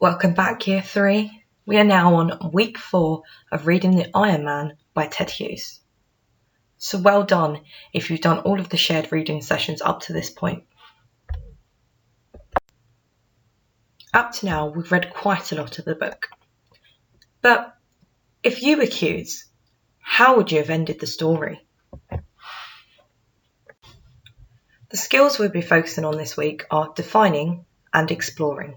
Welcome back, Year 3. We are now on week 4 of reading The Iron Man by Ted Hughes. So well done if you've done all of the shared reading sessions up to this point. Up to now, we've read quite a lot of the book. But if you were Hughes, how would you have ended the story? The skills we'll be focusing on this week are defining and exploring.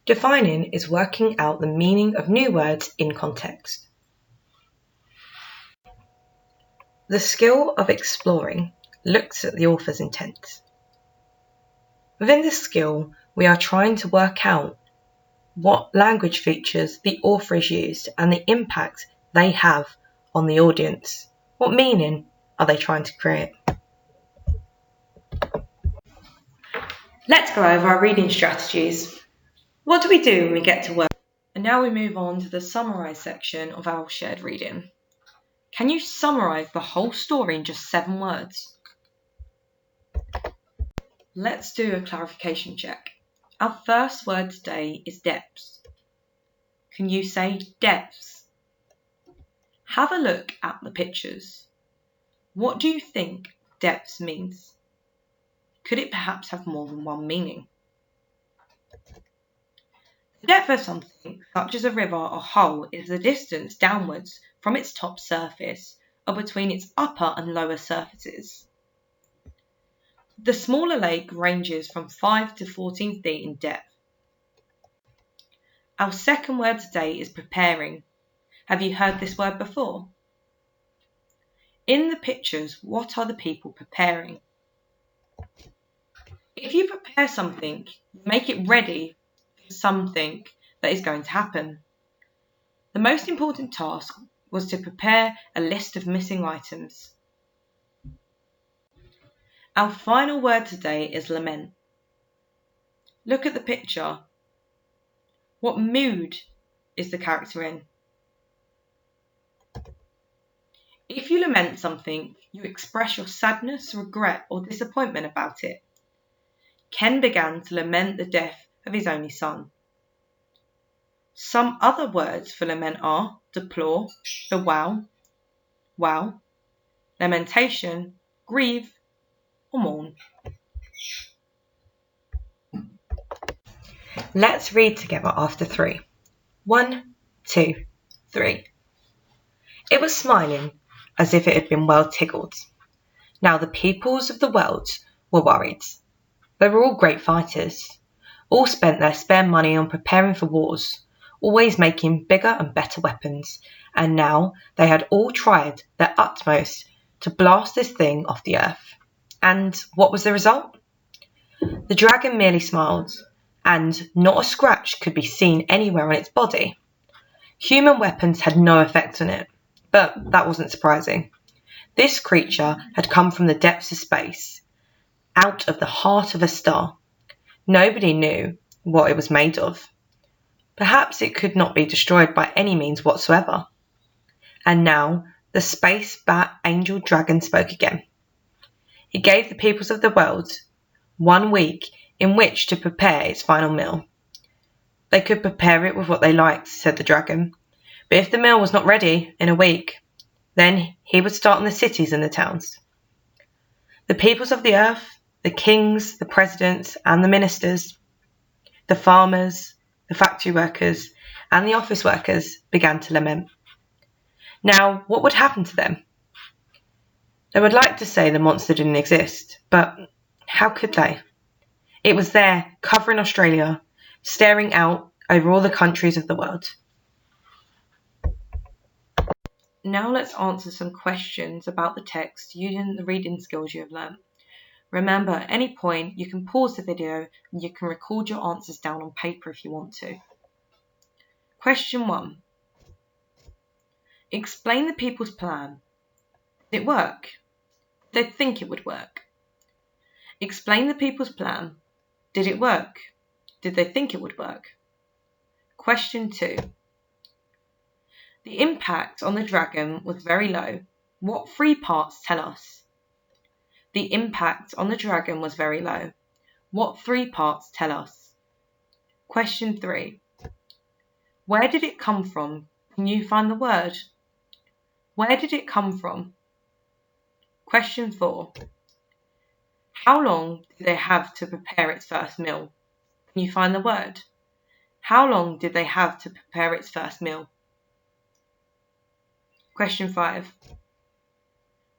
Defining is working out the meaning of new words in context. The skill of exploring looks at the author's intent. Within this skill, we are trying to work out what language features the author has used and the impact they have on the audience. What meaning are they trying to create? Let's go over our reading strategies. What do we do when we get to work? And now we move on to the summarise section of our shared reading. Can you summarise the whole story in just 7 words? Let's do a clarification check. Our first word today is depths. Can you say depths? Have a look at the pictures. What do you think depths means? Could it perhaps have more than one meaning? The depth of something, such as a river or hole, is the distance downwards from its top surface or between its upper and lower surfaces. The smaller lake ranges from 5 to 14 feet in depth. Our second word today is preparing. Have you heard this word before? In the pictures, what are the people preparing? If you prepare something, make it ready for something that is going to happen. The most important task was to prepare a list of missing items. Our final word today is lament. Look at the picture. What mood is the character in? If you lament something, you express your sadness, regret, or disappointment about it. Ken began to lament the death of his only son. Some other words for lament are deplore, bewail, wail, lamentation, grieve, or mourn. Let's read together after 3. 1, 2, 3. It was smiling, as if it had been well tickled. Now the peoples of the world were worried. They were all great fighters. All spent their spare money on preparing for wars, always making bigger and better weapons, and now they had all tried their utmost to blast this thing off the earth. And what was the result? The dragon merely smiled, and not a scratch could be seen anywhere on its body. Human weapons had no effect on it, but that wasn't surprising. This creature had come from the depths of space, out of the heart of a star. Nobody knew what it was made of. Perhaps it could not be destroyed by any means whatsoever. And now the space bat angel dragon spoke again. He gave the peoples of the world 1 week in which to prepare its final meal. They could prepare it with what they liked, said the dragon. But if the meal was not ready in a week, then he would start in the cities and the towns. The peoples of the earth, the kings, the presidents, and the ministers, the farmers, the factory workers, and the office workers began to lament. Now, what would happen to them? They would like to say the monster didn't exist, but how could they? It was there, covering Australia, staring out over all the countries of the world. Now let's answer some questions about the text using the reading skills you have learnt. Remember, at any point you can pause the video and you can record your answers down on paper if you want to. Question 1. Explain the people's plan. Did it work? Did they think it would work? Explain the people's plan. Did it work? Did they think it would work? Question 2. The impact on the dragon was very low. What 3 parts tell us? The impact on the dragon was very low. What 3 parts tell us? Question 3. Where did it come from? Can you find the word? Where did it come from? Question 4. How long did they have to prepare its first meal? Can you find the word? How long did they have to prepare its first meal? Question 5.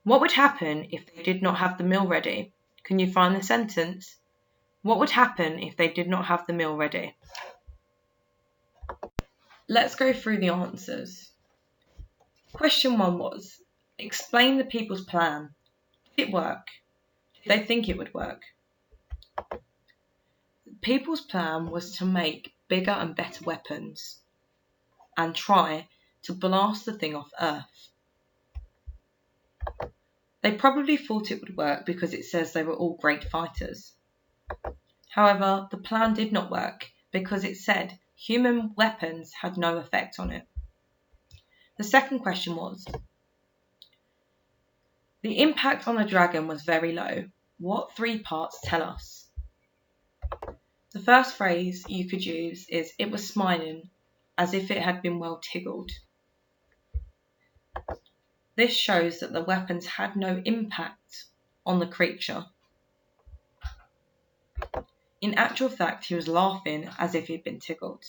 What would happen if they did not have the meal ready? Can you find the sentence? What would happen if they did not have the meal ready? Let's go through the answers. Question 1 was, explain the people's plan. Did it work? Did they think it would work? The people's plan was to make bigger and better weapons and try to blast the thing off Earth. They probably thought it would work because it says they were all great fighters. However, the plan did not work because it said human weapons had no effect on it. The second question was, the impact on the dragon was very low. What 3 parts tell us? The first phrase you could use is, it was smiling as if it had been well tickled. This shows that the weapons had no impact on the creature. In actual fact, he was laughing as if he'd been tickled.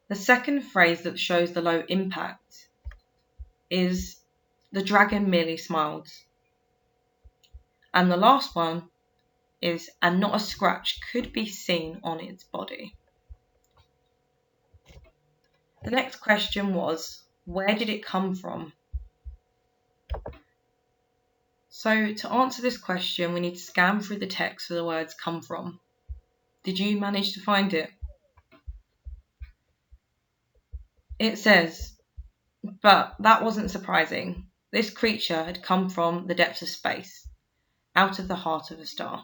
The second phrase that shows the low impact is, the dragon merely smiled. And the last one is, and not a scratch could be seen on its body. The next question was, where did it come from? So to answer this question, we need to scan through the text for the words come from. Did you manage to find it? It says, but that wasn't surprising. This creature had come from the depths of space, out of the heart of a star.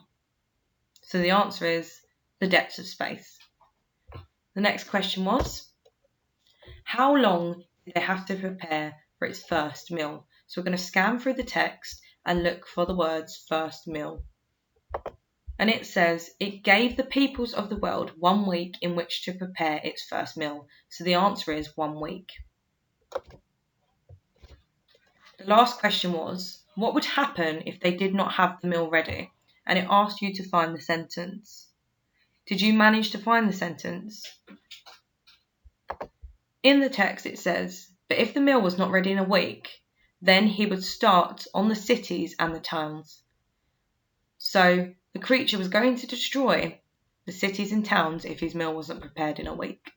So the answer is the depths of space. The next question was, how long did they have to prepare for its first meal? So we're going to scan through the text and look for the words first meal. And it says, it gave the peoples of the world 1 week in which to prepare its first meal. So the answer is 1 week. The last question was, what would happen if they did not have the meal ready? And it asked you to find the sentence. Did you manage to find the sentence? In the text it says, but if the meal was not ready in a week, then he would start on the cities and the towns. So the creature was going to destroy the cities and towns if his meal wasn't prepared in a week.